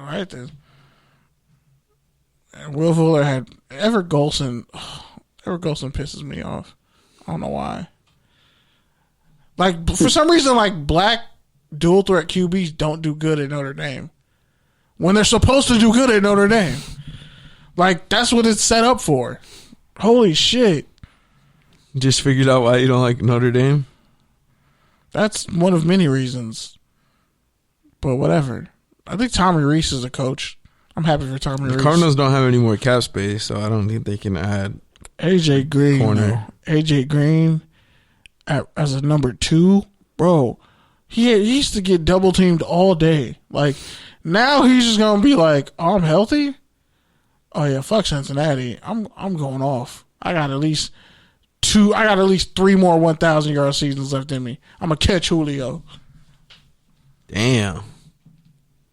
right then. And Will Fuller had Everett Golson. Everett Golson pisses me off. I don't know why. Like, for some reason, like, black dual threat QBs don't do good at Notre Dame when they're supposed to do good at Notre Dame. Like, that's what it's set up for. Holy shit. Just figured out why you don't like Notre Dame? That's one of many reasons. But whatever. I think Tommy Rees is a coach. I'm happy for Tommy Rees. The Cardinals don't have any more cap space, so I don't think they can add AJ Green. Corner. AJ Green as a number 2. Bro, he used to get double teamed all day. Like, now he's just going to be like, oh, I'm healthy? Oh, yeah, fuck Cincinnati. I'm going off. I got at least 3 more 1,000-yard seasons left in me. I'm going to catch Julio. Damn.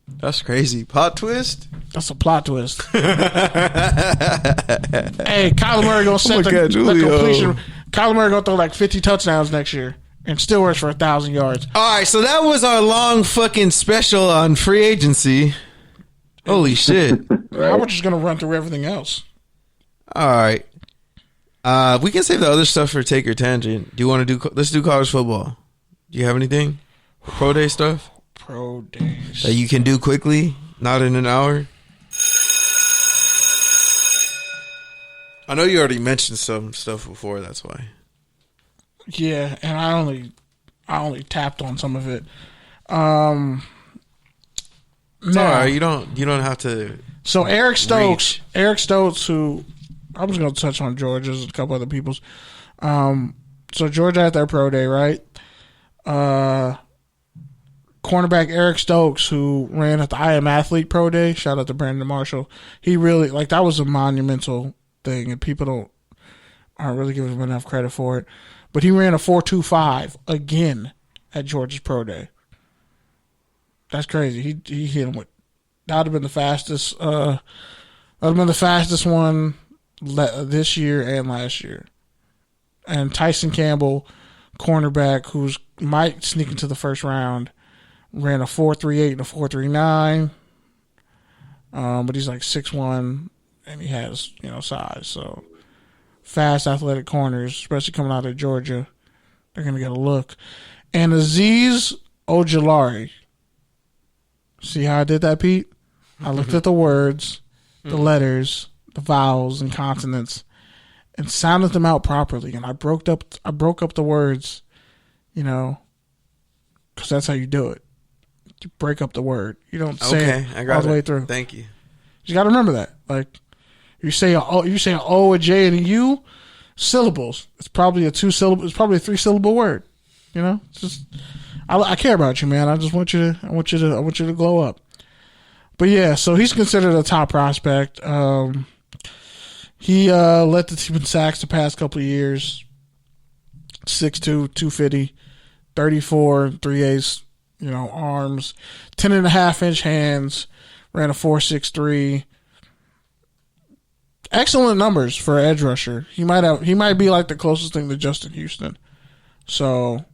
That's crazy. Plot twist? That's a plot twist. Hey, Kyler Murray going to set the completion. Kyler Murray going to throw like 50 touchdowns next year and still rush for 1,000 yards. All right, so that was our long fucking special on free agency. Holy shit. Right. We're just going to run through everything else. All right. We can save the other stuff for Take Your Tangent. Do you want to do... Let's do college football. Do you have anything? Pro day stuff? Pro days. That you can do quickly? Not in an hour? I know you already mentioned some stuff before, that's why. Yeah, and I only tapped on some of it. It's all right. You don't have to. So Eric Stokes, who I was going to touch on Georgia's and a couple other people's. So Georgia had their pro day, right? Cornerback Eric Stokes, who ran at the I Am Athlete pro day. Shout out to Brandon Marshall. He really that was a monumental thing, and people aren't really giving him enough credit for it. But he ran a 4.25 again at Georgia's pro day. That's crazy. He hit him with that would have been the fastest. That would have been the fastest one this year and last year. And Tyson Campbell, cornerback, who's might sneak into the first round, ran a 4.38 and a 4.39. But he's like 6'1", and he has size. So fast, athletic corners, especially coming out of Georgia, they're gonna get a look. And Azeez Ojulari. See how I did that, Pete? I looked at the words, the letters, the vowels and consonants, and sounded them out properly. And I broke up the words, because that's how you do it. You break up the word. You don't say it all the way through. Thank you. You got to remember that. Like you say an O, a J, and a U, syllables. It's probably a 2-syllable. It's probably a 3-syllable word. It's just I care about you, man. I just want you to glow up. But yeah, so he's considered a top prospect. He led the team in sacks the past couple of years. 6'2", 250, 34, 3/8, arms, 10.5-inch hands, ran a 4.63. Excellent numbers for an edge rusher. He might be like the closest thing to Justin Houston. So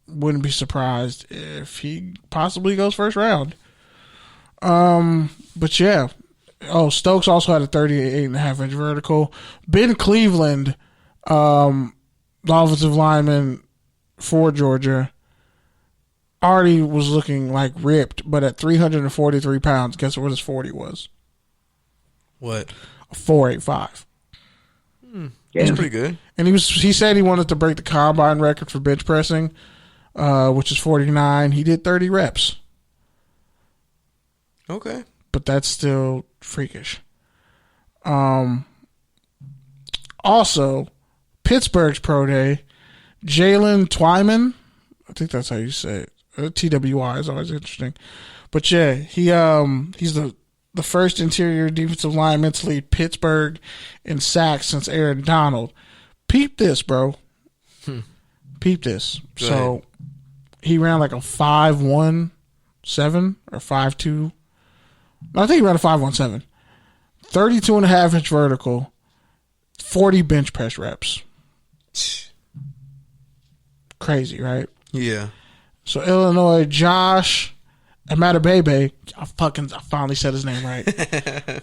wouldn't be surprised if he possibly goes first round. But yeah. Oh, Stokes also had a 38.5-inch vertical. Ben Cleveland, the offensive lineman for Georgia, already was looking like ripped, but at 343 pounds, guess what his 40 was? What? A 4.85. That's pretty good. And he said he wanted to break the combine record for bench pressing, which is 49. He did 30 reps. Okay. But that's still freakish. Also, Pittsburgh's pro day, Jalen Twyman, I think that's how you say it. TWI is always interesting. But yeah, he's the first interior defensive lineman to lead Pittsburgh in sacks since Aaron Donald. Peep this, bro. Peep this. Go so ahead. He ran like a 5.17 or 5.2. I think he ran a 5.17. 32.5-inch vertical, 40 bench press reps. Crazy, right? Yeah. So Illinois, Josh Amadabebe, I finally said his name right.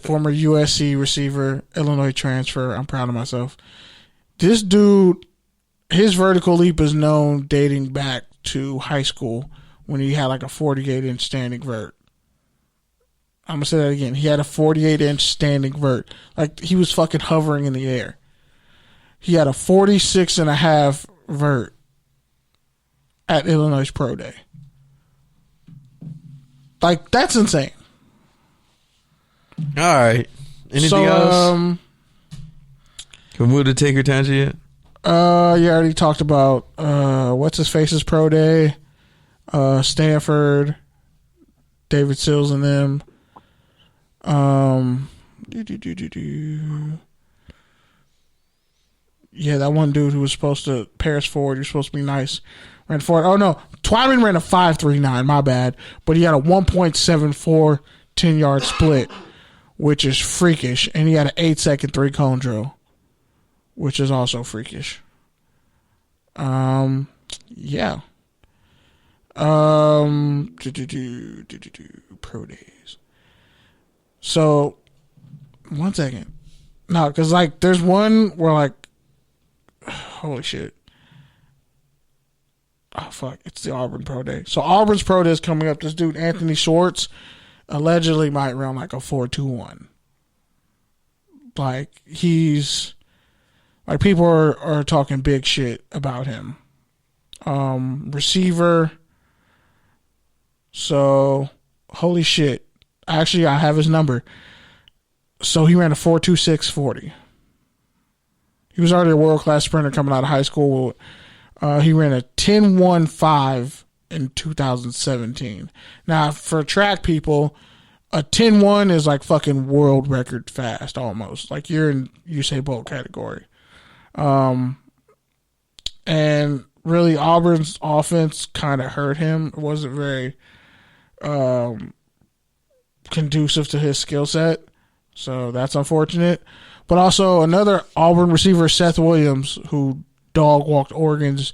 Former USC receiver, Illinois transfer. I'm proud of myself. This dude, his vertical leap is known dating back to high school when he had like a 48-inch standing vert. I'm going to say that again. He had a 48-inch standing vert. Like, he was fucking hovering in the air. He had a 46.5 vert at Illinois Pro Day. Like, that's insane. All right. Anything else? Can we move to take your tangent yet? You already talked about what's his face's Pro Day, Stanford, David Sills and them. Yeah, that one dude who was supposed to Paris Ford, you're supposed to be nice. Ran Ford. Oh no, Twyman ran a 5.39. My bad, but he had a 1.74 10-yard split, which is freakish, and he had an 8-second 3-cone drill, which is also freakish. Yeah. Pro days. So, 1 second. No, because like there's one where like, holy shit. Oh fuck! It's the Auburn Pro Day. So Auburn's Pro Day is coming up. This dude Anthony Schwartz allegedly might run like a 4.21. Like he's like people are talking big shit about him. Receiver. So holy shit! Actually, I have his number. So he ran a 4.26 He was already a world-class sprinter coming out of high school. He ran a 10.15 in 2017. Now, for track people, a 10.1 is like fucking world record fast almost. Like you're in Usain Bolt category. And really, Auburn's offense kind of hurt him. It wasn't very conducive to his skill set. So that's unfortunate. But also another Auburn receiver, Seth Williams, who dog walked Oregon's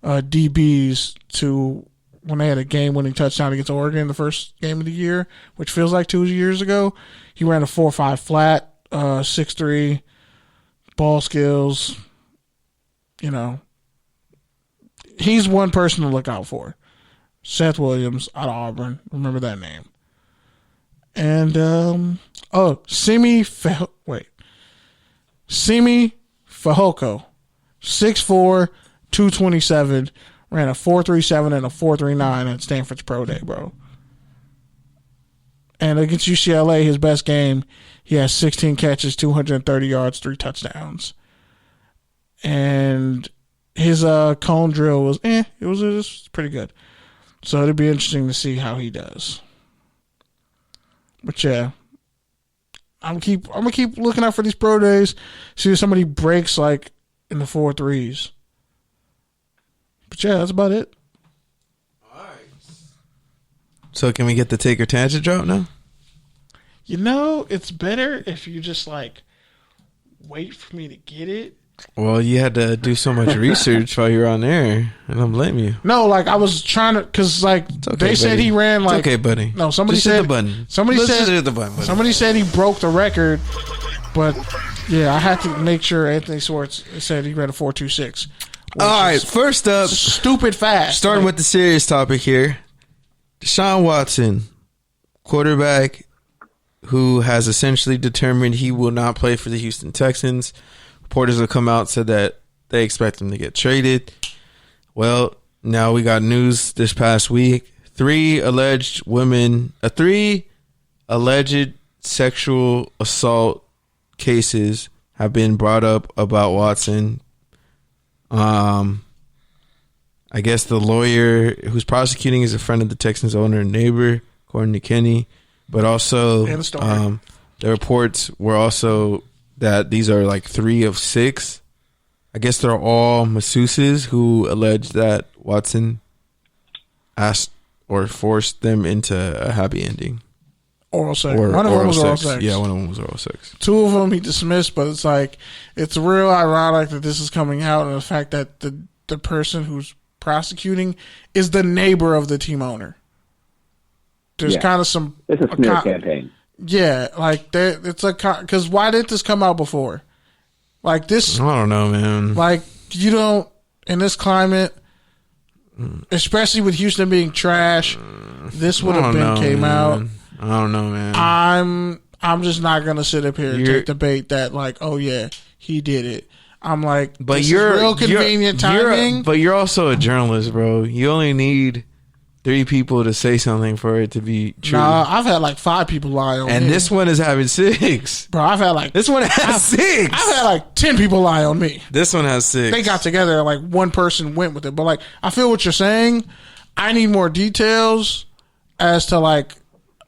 DBs to when they had a game-winning touchdown against Oregon the first game of the year, which feels like 2 years ago. He ran a 4.5 flat, 6'3", ball skills. You know, he's one person to look out for. Seth Williams out of Auburn. Remember that name. And Simi Fehoko, 6'4", 227, ran a 4.37 and a 4.39 at Stanford's Pro Day, bro. And against UCLA, his best game, he has 16 catches, 230 yards, 3 touchdowns. And his cone drill was it was pretty good. So it'll be interesting to see how he does. But yeah, I'm gonna keep looking out for these pro days. See if somebody breaks like in the 4.3s. But yeah, that's about it. All right. So can we get the take or tangent drop now? You know, it's better if you just like wait for me to get it. Well, you had to do so much research while you were on there. I don't blame you. No, like I was trying to, because like okay, they said he ran like. It's okay, buddy. No, somebody just said hit the button. Somebody Let's said just hit the button, buddy. Somebody said he broke the record, but yeah, I had to make sure Anthony Schwartz said he ran a 4.26. All right, first up, stupid fast. Starting with the serious topic here, Deshaun Watson, quarterback who has essentially determined he will not play for the Houston Texans. Reporters have come out said that they expect him to get traded. Well, now we got news this past week. 3 alleged sexual assault cases have been brought up about Watson. I guess the lawyer who's prosecuting is a friend of the Texans owner and neighbor, according to Kenny. But also, the reports were also that these are like 3 of 6. I guess they're all masseuses who allege that Watson asked or forced them into a happy ending. Oral sex. One of them was oral sex. Yeah, one of them was oral sex. 2 of them he dismissed, but it's like, it's real ironic that this is coming out, and the fact that the person who's prosecuting is the neighbor of the team owner. there's kind of some. It's a smear campaign. Yeah, like it's because why didn't this come out before? Like this, I don't know, man. Like you don't in this climate, especially with Houston being trash. This would have been came out. I don't know, man. I'm just not gonna sit up here and take debate that like, oh yeah, he did it. I'm like, but this you're is real convenient timing. But you're also a journalist, bro. You only need 3 people to say something for it to be true. Nah, I've had like 5 people lie on me. And this one is having 6. Bro, I've had like... This one has 6. I've had like 10 people lie on me. This one has 6. They got together and like one person went with it. But like, I feel what you're saying. I need more details as to like...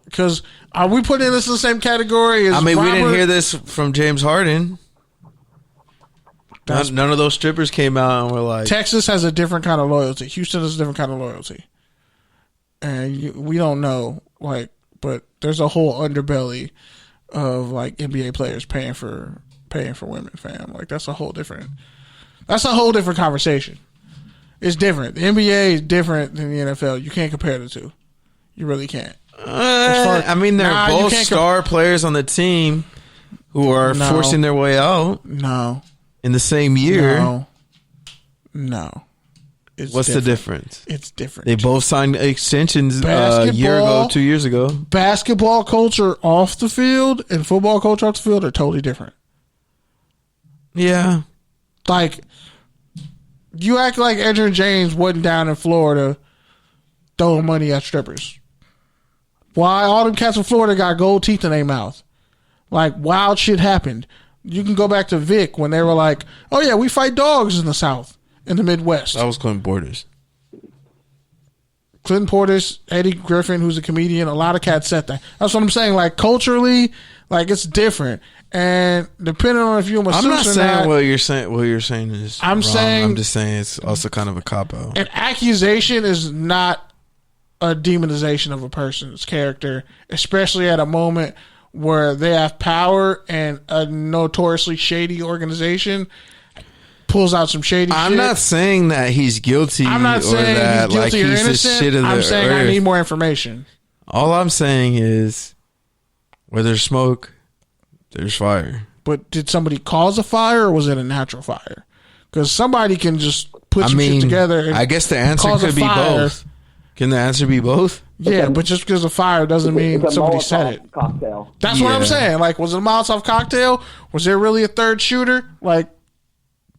Because are we putting this in the same category as we Robert? didn't hear this from James Harden. None of those strippers came out and were like... Texas has a different kind of loyalty. Houston has a different kind of loyalty. And we don't know, like, but there's a whole underbelly of like NBA players paying for women, fam. Like that's a whole different conversation. It's different. The NBA is different than the NFL. You can't compare the two. You really can't. They're both star players on the team who are forcing their way out. No, in the same year. No. What's the difference? It's different. They both signed extensions a year ago, 2 years ago. Basketball culture off the field and football culture off the field are totally different. Yeah. Like, you act like Edgerrin James wasn't down in Florida throwing money at strippers. Why? All them cats in Florida got gold teeth in their mouth. Like, wild shit happened. You can go back to Vic when they were like, oh yeah, we fight dogs in the South. In the Midwest. That was Clinton Portis. Clinton Portis, Eddie Griffin, who's a comedian, a lot of cats said that. That's what I'm saying. Like, culturally, like, it's different. And depending on if you're a masseuse I'm not saying not, what you're saying is I'm wrong. saying... I'm just saying it's also kind of a cop-out. An accusation is not a demonization of a person's character, especially at a moment where they have power and a notoriously shady organization pulls out some shady shit. I'm not saying that he's guilty. I'm not saying that, he's guilty or innocent. The shit of I'm saying earth. I need more information. All I'm saying is where there's smoke, there's fire. But did somebody cause a fire or was it a natural fire? Because somebody can just put some shit together and I guess the answer could be both. Can the answer be both? Yeah, but just because of fire doesn't mean somebody said it. Cocktail. That's what I'm saying. Like, was it a Molotov cocktail? Was there really a third shooter? Like,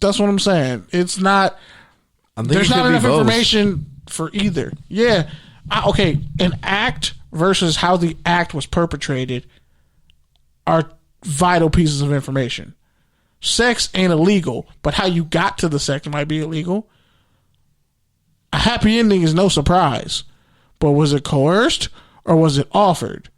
that's what I'm saying. It's not. There's not enough information for either. Yeah. Okay. An act versus how the act was perpetrated are vital pieces of information. Sex ain't illegal, but how you got to the sex might be illegal. A happy ending is no surprise. But was it coerced or was it offered?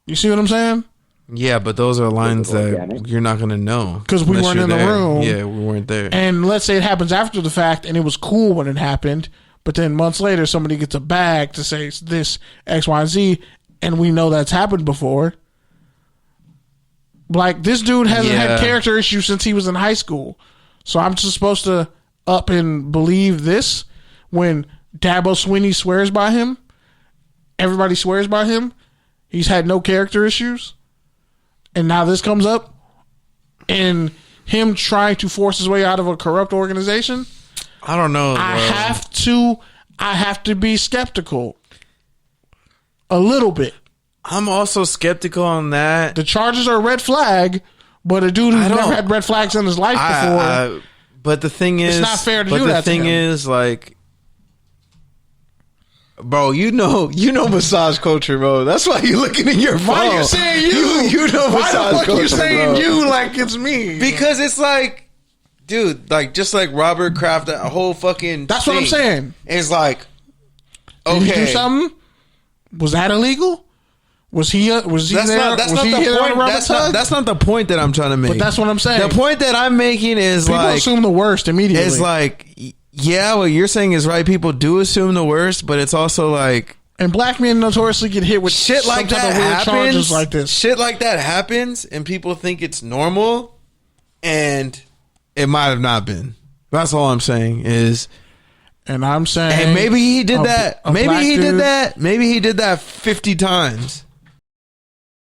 You see what I'm saying? Yeah, but those are lines that you're not going to know. Because we weren't in the room. Yeah, we weren't there. And let's say it happens after the fact and it was cool when it happened, but then months later somebody gets a bag to say it's this, X, Y, and Z, and we know that's happened before. Like, this dude hasn't had character issues since he was in high school. So I'm just supposed to up and believe this when Dabo Swinney swears by him? Everybody swears by him? He's had no character issues? And now this comes up and him trying to force his way out of a corrupt organization. I don't know. I have to be skeptical. A little bit. I'm also skeptical on that. The charges are a red flag, but a dude who's never had red flags in his life before. But the thing is, it's not fair to do that. But the thing is, like, bro, you know massage culture, bro. That's why you're looking in your phone. Why you saying you? You know massage culture. Why the fuck you saying you like it's me? Because it's like, dude, like just like Robert Kraft, that whole fucking. That's what I'm saying. It's like, okay, did you do something? Was that illegal? Was he there? Was he there? That's not the point that I'm trying to make. But that's what I'm saying. The point that I'm making is people assume the worst immediately. It's like, yeah, what you're saying is right. People do assume the worst, but it's also like, and black men notoriously get hit with shit like that happens. Charges like this. Shit like that happens, and people think it's normal, and it might have not been. That's all I'm saying is. And I'm saying, Hey, maybe he did that. a Maybe black he did dude- that. Maybe he did that 50 times.